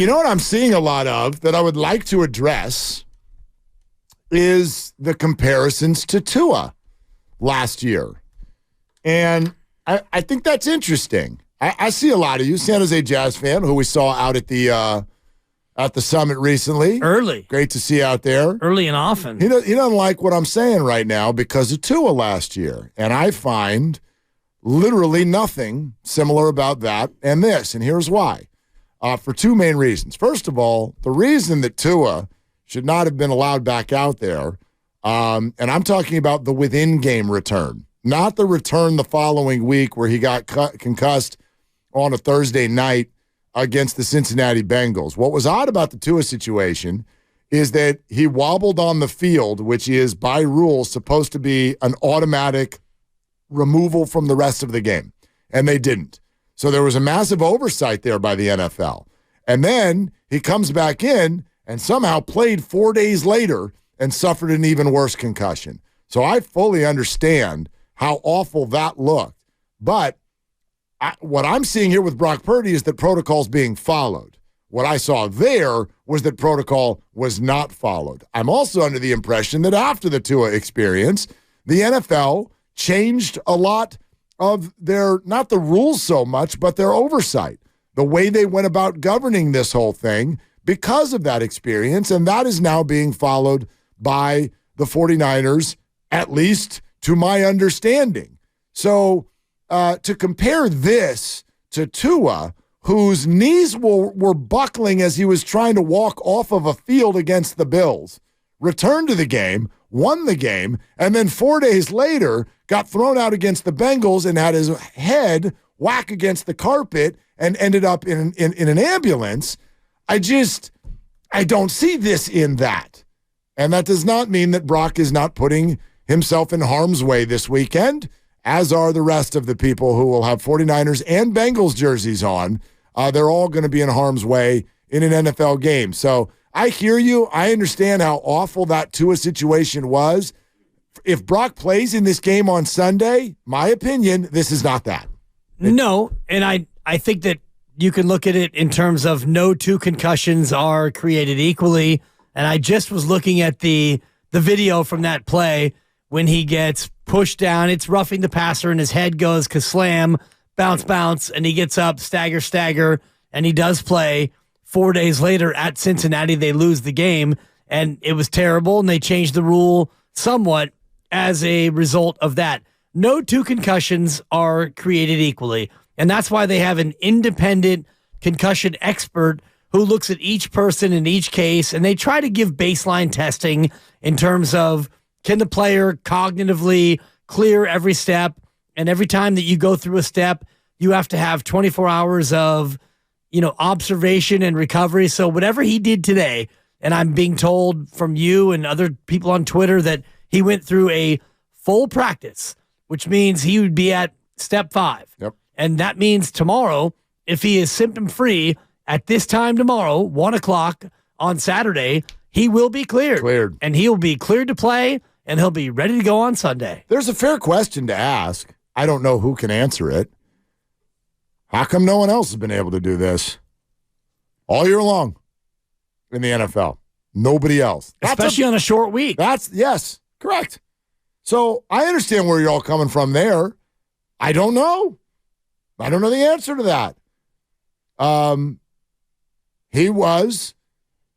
You know what I'm seeing a lot of that I would like to address is the comparisons to Tua last year. And I think that's interesting. I see a lot of you, San Jose Jazz fan, who we saw out at the summit recently. Early. Great to see out there. Early and often. He doesn't like what I'm saying right now because of Tua last year. And I find literally nothing similar about that and this. And here's why. For two main reasons. First of all, the reason that Tua should not have been allowed back out there, and I'm talking about the within-game return, not the return the following week where he got concussed on a Thursday night against the Cincinnati Bengals. What was odd about the Tua situation is that he wobbled on the field, which is, by rule, supposed to be an automatic removal from the rest of the game, and they didn't. So there was a massive oversight there by the NFL. And then he comes back in and somehow played 4 days later and suffered an even worse concussion. So I fully understand how awful that looked. But what I'm seeing here with Brock Purdy is that protocol's being followed. What I saw there was that protocol was not followed. I'm also under the impression that after the Tua experience, the NFL changed a lot of their, not the rules so much, but their oversight, the way they went about governing this whole thing because of that experience, and that is now being followed by the 49ers, at least to my understanding. So to compare this to Tua, whose knees were buckling as he was trying to walk off of a field against the Bills, returned to the game, won the game, and then 4 days later got thrown out against the Bengals and had his head whack against the carpet and ended up in an ambulance. I don't see this in that. And that does not mean that Brock is not putting himself in harm's way this weekend, as are the rest of the people who will have 49ers and Bengals jerseys on. They're all going to be in harm's way in an NFL game. So I hear you. I understand how awful that Tua situation was. If Brock plays in this game on Sunday, my opinion, this is not that. No, and I think that you can look at it in terms of no two concussions are created equally. And I just was looking at the video from that play when he gets pushed down. It's roughing the passer and his head goes ka-slam, bounce, and he gets up, stagger, and he does play. 4 days later at Cincinnati, they lose the game, and it was terrible, and they changed the rule somewhat as a result of that. No two concussions are created equally, and that's why they have an independent concussion expert who looks at each person in each case, and they try to give baseline testing in terms of can the player cognitively clear every step, and every time that you go through a step, you have to have 24 hours of observation and recovery. So whatever he did today, and I'm being told from you and other people on Twitter that he went through a full practice, which means he would be at step 5. Yep. And that means tomorrow, if he is symptom-free at this time tomorrow, 1 o'clock on Saturday, he will be cleared. And he'll be cleared to play, and he'll be ready to go on Sunday. There's a fair question to ask. I don't know who can answer it. How come no one else has been able to do this all year long in the NFL? Nobody else. Especially on a short week. Yes, correct. So I understand where you're all coming from there. I don't know. I don't know the answer to that. He was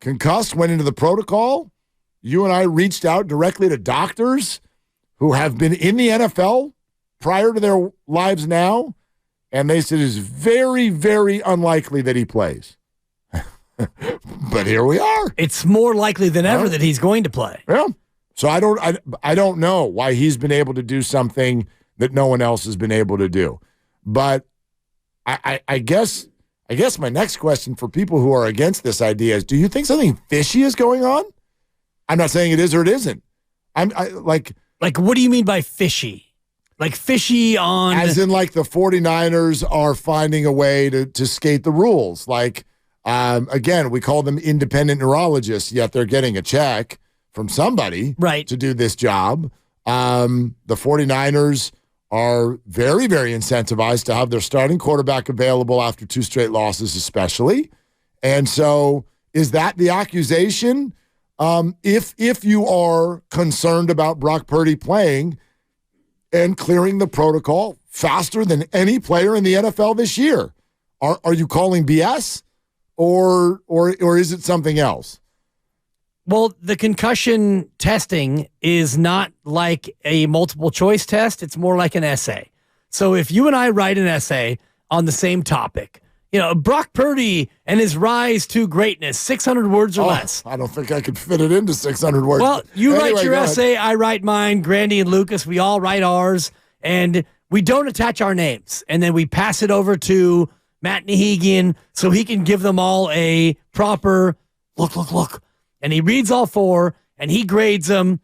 concussed, went into the protocol. You and I reached out directly to doctors who have been in the NFL prior to their lives now, and they said it's very, very unlikely that he plays. But here we are. It's more likely than ever that he's going to play. Yeah. So I don't know why he's been able to do something that no one else has been able to do. But I guess my next question for people who are against this idea is, do you think something fishy is going on? I'm not saying it is or it isn't. Like, what do you mean by fishy? Like fishy on... As in, like, the 49ers are finding a way to skate the rules. Like, again, we call them independent neurologists, yet they're getting a check from somebody to do this job. The 49ers are very, very incentivized to have their starting quarterback available after 2 straight losses especially. And so is that the accusation? If you are concerned about Brock Purdy playing and clearing the protocol faster than any player in the NFL this year, are you calling BS or is it something else? Well, the concussion testing is not like a multiple choice test. It's more like an essay. So if you and I write an essay on the same topic, Brock Purdy and his rise to greatness, 600 words or less. I don't think I could fit it into 600 words. Well, you write your essay, I write mine, Grandy and Lucas, we all write ours, and we don't attach our names. And then we pass it over to Matt Nahigian so he can give them all a proper look. And he reads all four, and he grades them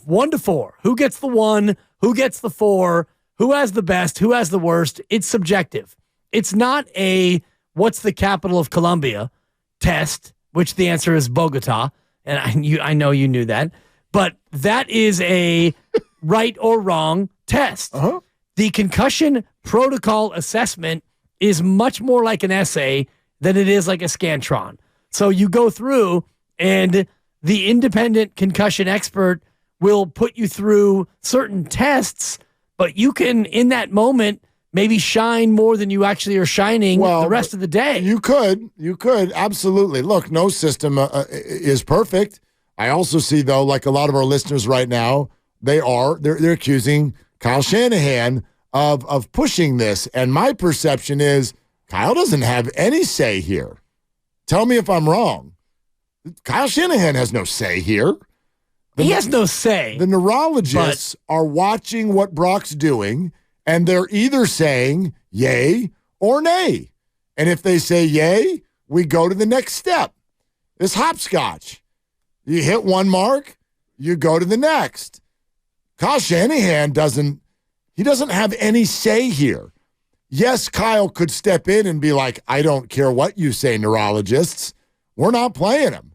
1 to 4. Who gets the 1? Who gets the 4? Who has the best? Who has the worst? It's subjective. It's not a what's the capital of Colombia test, which the answer is Bogota. And I know you knew that. But that is a right or wrong test. Uh-huh. The concussion protocol assessment is much more like an essay than it is like a Scantron. So you go through, and the independent concussion expert will put you through certain tests, but you can, in that moment, maybe shine more than you actually are shining the rest of the day. You could, absolutely. Look, no system is perfect. I also see, though, like a lot of our listeners right now, they're accusing Kyle Shanahan of pushing this, and my perception is Kyle doesn't have any say here. Tell me if I'm wrong. Kyle Shanahan has no say here. He has no say. The neurologists are watching what Brock's doing, and they're either saying yay or nay. And if they say yay, we go to the next step. It's hopscotch. You hit one mark, you go to the next. Kyle Shanahan doesn't have any say here. Yes, Kyle could step in and be like, I don't care what you say, neurologists. We're not playing him.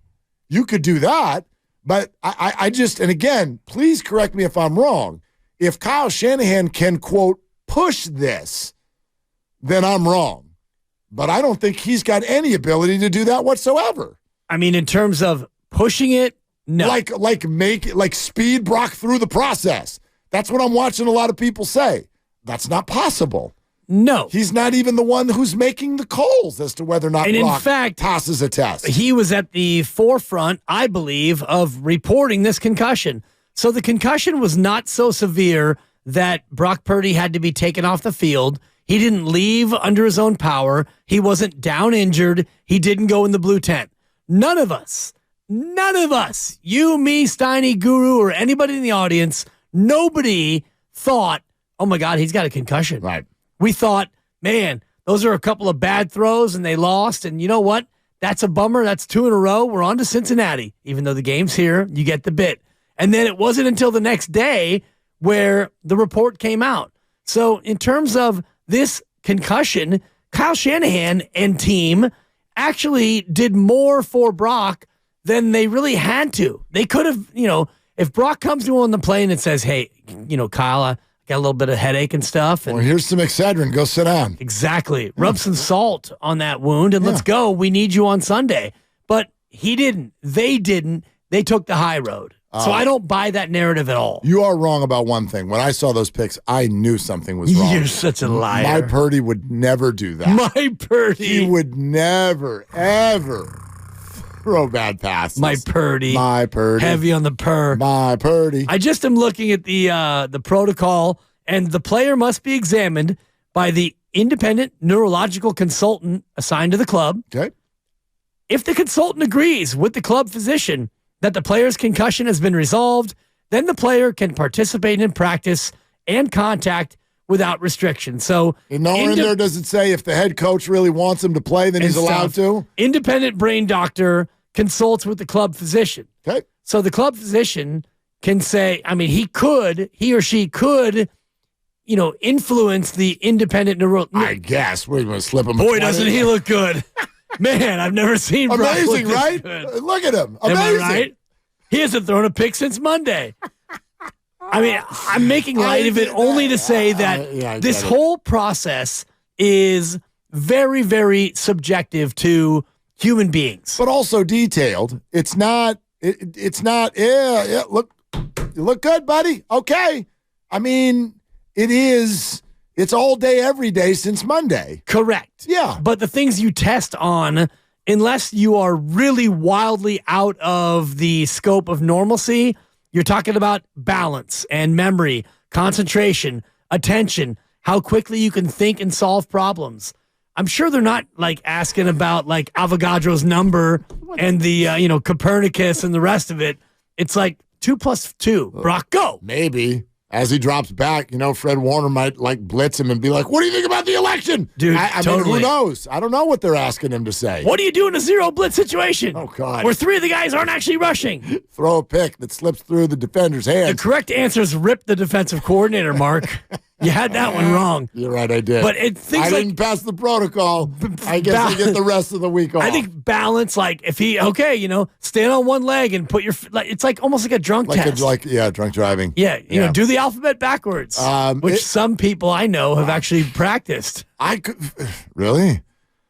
You could do that, but I just, and again, please correct me if I'm wrong. If Kyle Shanahan can, quote, push this, then I'm wrong. But I don't think he's got any ability to do that whatsoever. I mean, in terms of pushing it, no. Like speed Brock through the process. That's what I'm watching a lot of people say. That's not possible. No. He's not even the one who's making the calls as to whether or not Brock in fact, passes a test. He was at the forefront, I believe, of reporting this concussion. So the concussion was not so severe that Brock Purdy had to be taken off the field. He didn't leave under his own power. He wasn't down injured. He didn't go in the blue tent. None of us, you, me, Steiny, Guru, or anybody in the audience, nobody thought, oh my God, he's got a concussion. Right. We thought, man, those are a couple of bad throws and they lost. And you know what? That's a bummer. That's 2 in a row. We're on to Cincinnati. Even though the game's here, you get the bit. And then it wasn't until the next day where the report came out. So in terms of this concussion, Kyle Shanahan and team actually did more for Brock than they really had to. They could have, if Brock comes to him on the plane and says, hey, Kyle, I got a little bit of headache and stuff. And here's some Excedrin. Go sit down. Exactly. Rub some salt on that wound and let's go. We need you on Sunday. But he didn't. They didn't. They took the high road. So I don't buy that narrative at all. You are wrong about one thing. When I saw those picks, I knew something was wrong. You're such a liar. My Purdy would never do that. My Purdy. He would never, ever throw bad passes. My Purdy. Heavy on the purr. My Purdy. I just am looking at the protocol, and the player must be examined by the independent neurological consultant assigned to the club. Okay. If the consultant agrees with the club physician that the player's concussion has been resolved, then the player can participate in practice and contact without restriction. So nowhere in there does it say if the head coach really wants him to play, then he's allowed to? Independent brain doctor consults with the club physician. Okay. So the club physician can say, he or she could, influence the independent I guess. We're going to slip him. Boy, doesn't he look good. Man, I've never seen Brock amazing, look right? Good. Look at him. Amazing. Am I right? He hasn't thrown a pick since Monday. I mean, I'm making light of it only to say that this whole process is very, very subjective to human beings. But also detailed. It's not, yeah, look, you look good, buddy. Okay. I mean, it's all day, every day since Monday. Correct. Yeah. But the things you test on, unless you are really wildly out of the scope of normalcy, you're talking about balance and memory, concentration, attention, how quickly you can think and solve problems. I'm sure they're not like asking about like Avogadro's number and the Copernicus and the rest of it. It's like 2 + 2. Brock, go. Maybe. As he drops back, Fred Warner might like blitz him and be like, "What do you think about the election?" Dude, I mean, who knows? I don't know what they're asking him to say. What do you do in a zero blitz situation? Oh, God. Where 3 of the guys aren't actually rushing. Throw a pick that slips through the defender's hands. The correct answer is rip the defensive coordinator, Mark. You had that one wrong. You're right, I did. But I didn't pass the protocol. I guess I get the rest of the week off. I think balance, like if he, stand on one leg and put your, it's like almost like a drunk test. Drunk driving. Yeah, do the alphabet backwards, which some people I know have actually practiced. Really?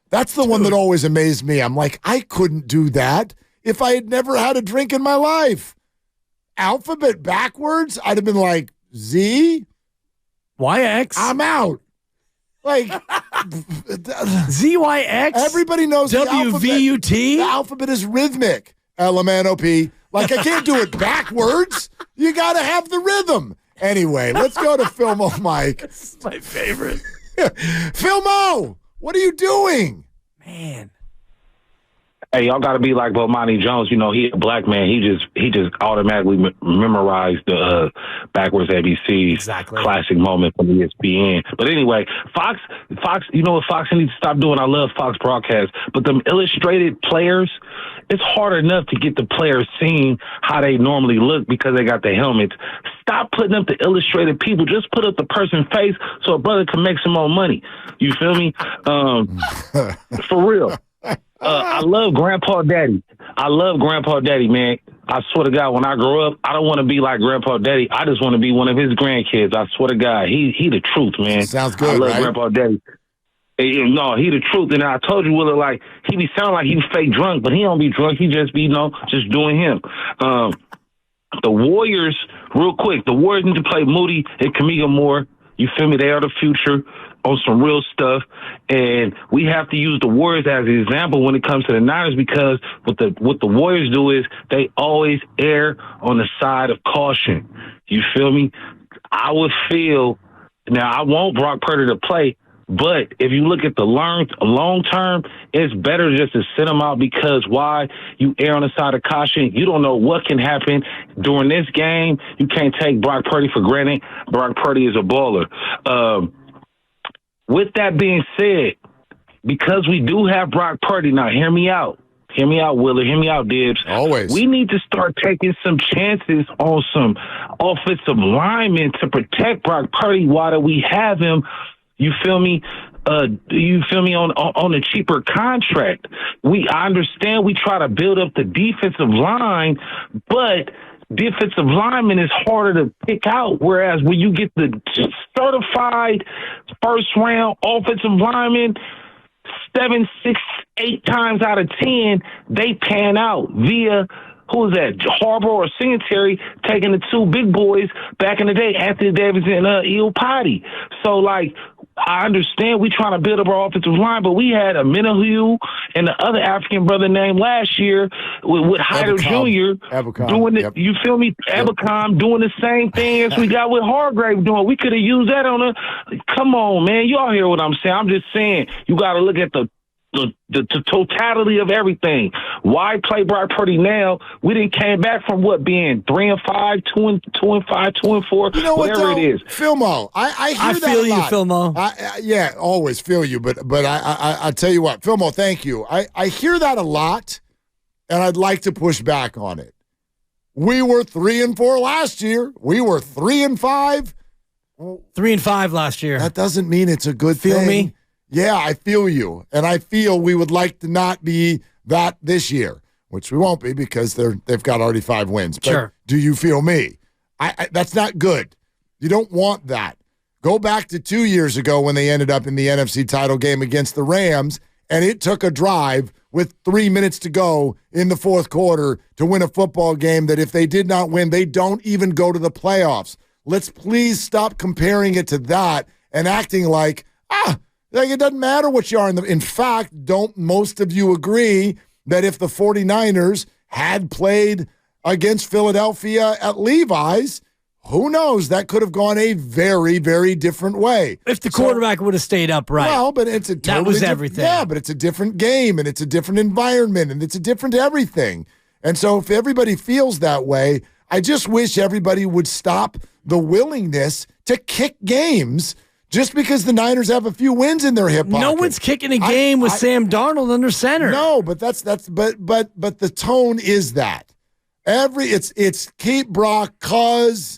That's the one that always amazed me. I'm like, I couldn't do that if I had never had a drink in my life. Alphabet backwards? I'd have been like, Z? YX. I'm out. Like ZYX. Everybody knows WVUT. The alphabet is rhythmic. LMNOP. Like I can't do it backwards. You got to have the rhythm. Anyway, let's go to Philmo Mike. This is my favorite. Philmo, what are you doing? Man. Hey, y'all got to be like Bomani Jones. He a black man. He just automatically memorized the backwards ABCs. Exactly. Classic moment from ESPN. But anyway, Fox. You know what Fox needs to stop doing? I love Fox broadcasts, but them illustrated players, it's hard enough to get the players seeing how they normally look because they got the helmets. Stop putting up the illustrated people. Just put up the person's face so a brother can make some more money. You feel me? For real. I love Grandpa Daddy. Man. I swear to God, when I grow up, I don't want to be like Grandpa Daddy. I just want to be one of his grandkids. I swear to God, he the truth, man. Sounds good, I love right? Grandpa Daddy. No, he the truth. And I told you, Willard, like, he be sound like he fake drunk, but he don't be drunk. He just be, just doing him. The Warriors, real quick, the Warriors need to play Moody and Kamiga more. You feel me? They are the future on some real stuff, and we have to use the Warriors as an example when it comes to the Niners because what the Warriors do is they always err on the side of caution. You feel me? I would feel now I want Brock Purdy to play, but if you look at the long term, it's better just to sit him out because why? You err on the side of caution. You don't know what can happen during this game. You can't take Brock Purdy for granted. Brock Purdy is a baller. With that being said, because we do have Brock Purdy, now hear me out. Hear me out, Willard. Hear me out, Dibs. Always. We need to start taking some chances on some offensive linemen to protect Brock Purdy while we have him. You feel me? On a cheaper contract. I understand we try to build up the defensive line, but defensive lineman is harder to pick out, whereas when you get the certified first-round offensive lineman, 7, 6, 8 times out of 10, they pan out via, who was that, Harbaugh or Singletary, taking the 2 big boys back in the day, Anthony Davis and Iupati. So, like, I understand we trying to build up our offensive line, but we had a Menahu and the other African brother named last year with Hyder Jr. doing it. Yep. You feel me? Ebicom doing the same thing as we got with Hargrave doing. We could have used that on a. Come on, man. Y'all hear what I'm saying? I'm just saying you got to look at the totality of everything. Why play Brock Purdy now? We didn't came back from being 3-5, 2-5, 2-4, you know whatever what, it is. Philmo, I hear I that feel a you, lot. Philmo. Yeah, always feel you, but I tell you what, Philmo, thank you. I hear that a lot, and I'd like to push back on it. We were 3-4 last year. We were 3-5. 3-5 last year. That doesn't mean it's a good Feel thing. me? Yeah, I feel you. And I feel we would like to not be that this year, which we won't be because they've got already 5 wins. But sure. Do you feel me? I that's not good. You don't want that. Go back to 2 years ago when they ended up in the NFC title game against the Rams, and it took a drive with 3 minutes to go in the fourth quarter to win a football game that if they did not win, they don't even go to the playoffs. Let's please stop comparing it to that and acting like it doesn't matter what you are. In fact, don't most of you agree that if the 49ers had played against Philadelphia at Levi's, who knows? That could have gone a very, very different way. If the quarterback would have stayed upright. Well, but it's a totally that was everything. Yeah, but it's a different game, and it's a different environment, and it's a different everything. And so if everybody feels that way, I just wish everybody would stop the willingness to kick games just because the Niners have a few wins in their hip pocket. No one's kicking a game with Sam Darnold under center. No, but but the tone is that. It's keep Brock cause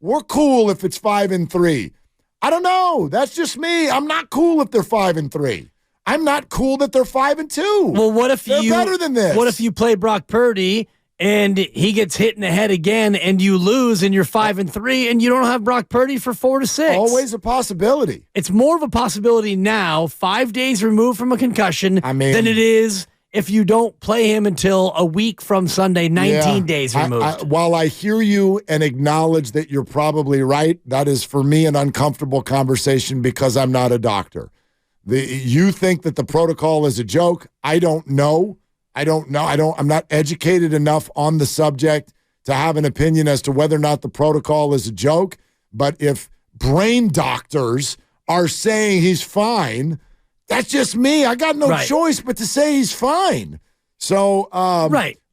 we're cool if it's 5-3. I don't know. That's just me. I'm not cool if they're 5-3. I'm not cool that they're 5-2. Well, what if they're better than this? What if you play Brock Purdy and he gets hit in the head again and you lose and you're 5-3 and you don't have Brock Purdy for 4 to 6? Always a possibility. It's more of a possibility now, 5 days removed from a concussion, than it is if you don't play him until a week from Sunday, 19 days removed. While I hear you and acknowledge that you're probably right, that is for me an uncomfortable conversation because I'm not a doctor. You think that the protocol is a joke. I don't know. I'm not educated enough on the subject to have an opinion as to whether or not the protocol is a joke. But if brain doctors are saying he's fine, that's just me. I got no choice but to say he's fine. So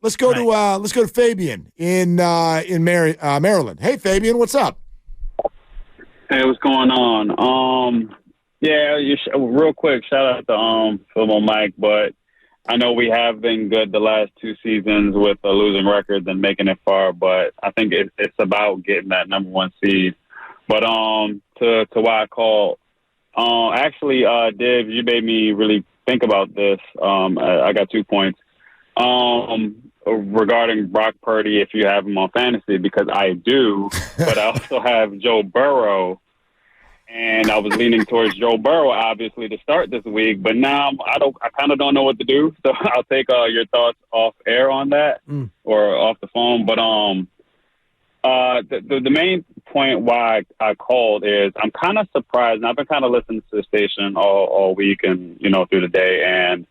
let's go to Fabian in Maryland. Hey, Fabian, what's up? Hey, what's going on? Real quick, shout out to Phil Mike, but I know we have been good the last 2 seasons with a losing record and making it far, but I think it's about getting that number 1 seed. But to why I called. Actually, Dibs, you made me really think about this. I got 2 points regarding Brock Purdy, if you have him on fantasy, because I do, but I also have Joe Burrow, and I was leaning towards Joe Burrow, obviously, to start this week, but now I kind of don't know what to do, so I'll take your thoughts off air on that or off the phone, but the main point why I called is I'm kind of surprised, and I've been kind of listening to the station all week and, through the day. And,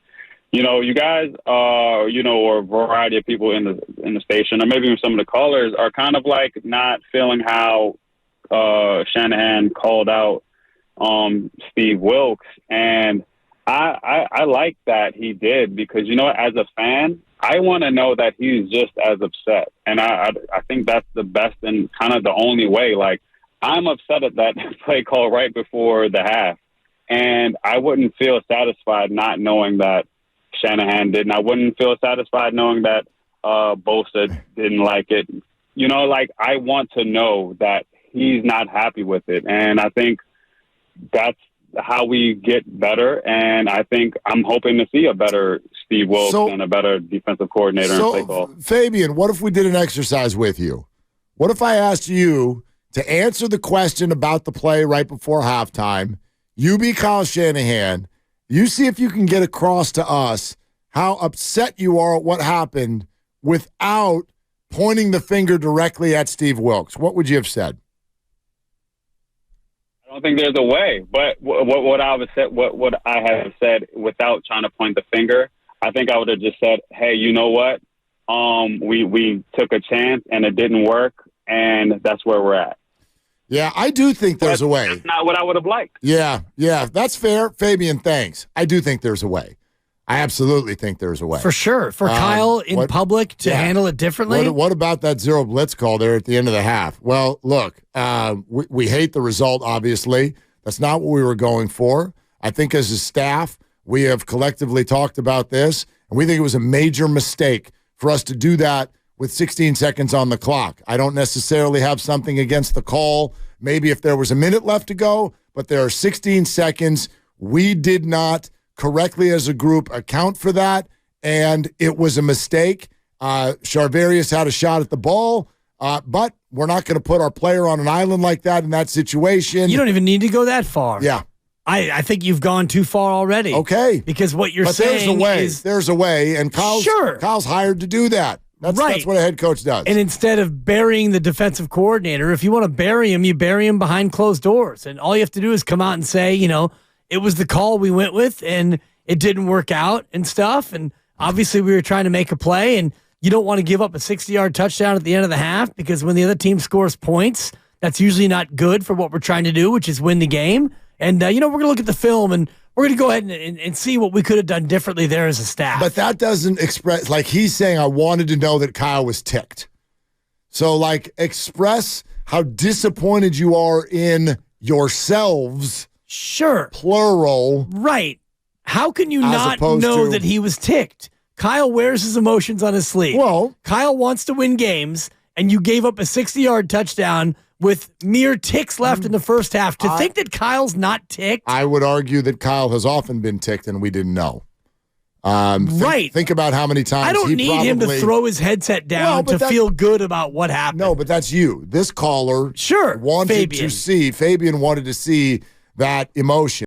you guys, or a variety of people in the station, or maybe even some of the callers are kind of like not feeling how Shanahan called out Steve Wilks. And I like that he did because, as a fan, I want to know that he's just as upset. And I think that's the best and kind of the only way. Like, I'm upset at that play call right before the half. And I wouldn't feel satisfied not knowing that Shanahan did. And I wouldn't feel satisfied knowing that Bosa didn't like it. I want to know that he's not happy with it. And I think that's how we get better, and I think I'm hoping to see a better Steve Wilks and a better defensive coordinator and play call. Fabian, what if we did an exercise with you? What if I asked you to answer the question about the play right before halftime? You be Kyle Shanahan. You see if you can get across to us how upset you are at what happened without pointing the finger directly at Steve Wilks. What would you have said? I don't think there's a way, but what I would say, what I have said without trying to point the finger, I think I would have just said, "Hey, you know what? We took a chance and it didn't work, and that's where we're at." Yeah, I do think there's a way. That's not what I would have liked. Yeah, that's fair, Fabian. Thanks. I do think there's a way. I absolutely think there's a way. For sure. For Kyle in public to handle it differently. What about that zero blitz call there at the end of the half? Well, look, we hate the result, obviously. That's not what we were going for. I think as a staff, we have collectively talked about this, and we think it was a major mistake for us to do that with 16 seconds on the clock. I don't necessarily have something against the call. Maybe if there was a minute left to go, but there are 16 seconds. We did not correctly as a group account for that, and it was a mistake. Charvarius had a shot at the ball, but we're not going to put our player on an island like that in that situation. You don't even need to go that far. Yeah. I think you've gone too far already. Okay. Because what you're but saying there's a way, and Kyle's hired to do that. That's what a head coach does. And instead of burying the defensive coordinator, if you want to bury him, you bury him behind closed doors. And all you have to do is come out and say, it was the call we went with, and it didn't work out and stuff. And obviously we were trying to make a play, and you don't want to give up a 60-yard touchdown at the end of the half, because when the other team scores points, that's usually not good for what we're trying to do, which is win the game. And, we're going to look at the film, and we're going to go ahead and see what we could have done differently there as a staff. But that doesn't express, like he's saying, I wanted to know that Kyle was ticked. So, express how disappointed you are in yourselves. Sure. Plural. Right. How can you not know that he was ticked? Kyle wears his emotions on his sleeve. Well, Kyle wants to win games, and you gave up a 60-yard touchdown with mere ticks left in the first half. To think that Kyle's not ticked? I would argue that Kyle has often been ticked and we didn't know. Right. Think about how many times I don't need him to throw his headset down to feel good about what happened. No, but that's you. This caller wanted to see, Fabian wanted to see that emotion.